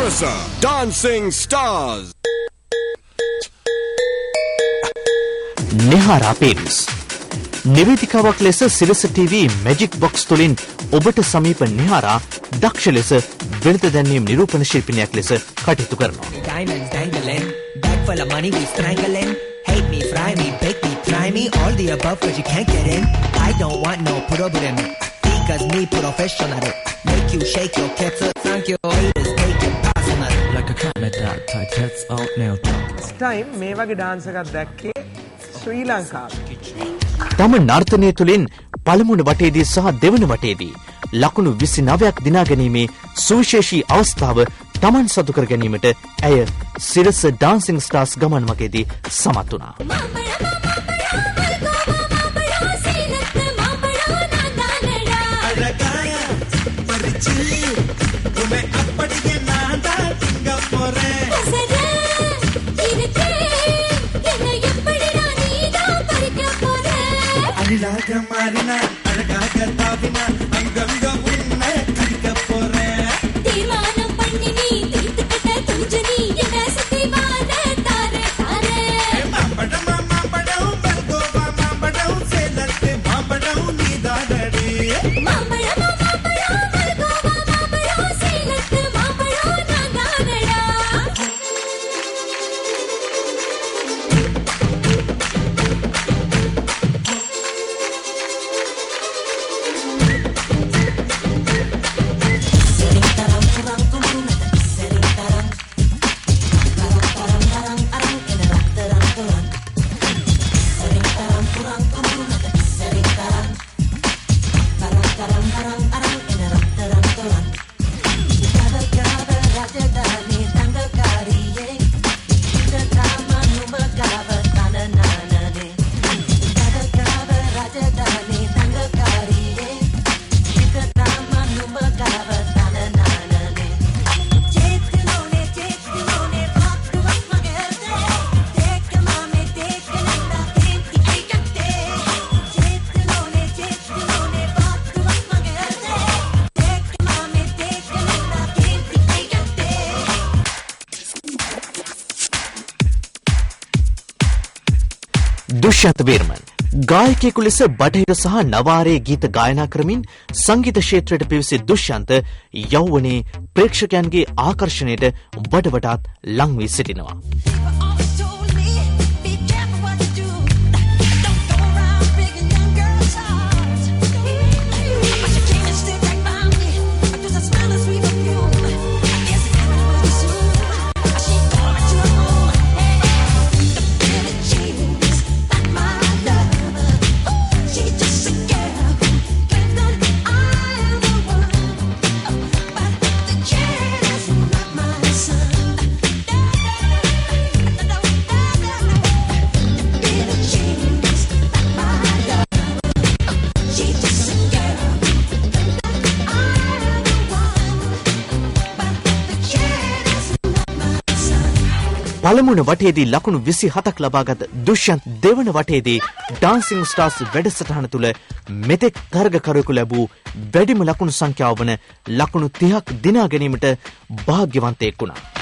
Sirasa Dancing Stars. Nihara Films නිවේදිකාවක් ලෙස සිරස TV magic box තුලින් ඔබට සමීප නිහාරා දක්ෂ ලෙස වෙළඳ දැන්වීම් නිරූපණ ශිල්පිනියක් ලෙස කටයුතු කරනවා. Diamonds dangling, bag full of money we strangling. Hate me, fry me, bake me, try me, all the above cause you can't get in. I don't want no problem, because me professional. Make you shake your cats up, thank you, haters take it personal. Like a cat met that tight heads out now. Next time මේ වගේ dance එකක් දැක්කේ ශ්‍රී ලංකාවේ. තම නර්තනය තුළින් පළමුවන වටේදී සහ දෙවන වටේදී ලකුණු 29ක් දිනා ගැනීමේ සුවිශේෂී අවස්ථාව තමන් සතු කර ගැනීමට ඇය සිරස ඩාන්සිං ස්ටාර්ස් ගමන් මගේදී සමත් වුණා. Marina, alagaga tavina, anganga unna kadika pore. Deemanam pannini, deetkata tujani, yena sativana tare tare. Mampadam balgova mampadam selatte mampadam nidadade. Mampadam balgova mampadam selatte mampadam nadadada. දුෂ්‍යන්ත වීරමන් ගායකයෙකු ලෙස බටහිර සහ නවාරයේ ගීත ගායනා කරමින් සංගීත ක්ෂේත්‍රයට පිවිසි දුෂ්‍යන්ත යෞවනයේ ප්‍රේක්ෂකයන්ගේ ආකර්ෂණයට වඩ වඩාත් ලං වී සිටිනවා. පළමුවන වටේදී ලකුණු 27ක් ලබාගත් දුෂ්‍යන්ත් දෙවන වටේදී ඩාන්සිං ස්ටාර්ස් වැඩසටහන තුළ මෙතෙක් තරගකරුවෙකු ලැබූ වැඩිම ලකුණු සංඛ්‍යාව වන ලකුණු 30ක් දිනා ගැනීමට වාග්යවන්තයෙක් වුණා.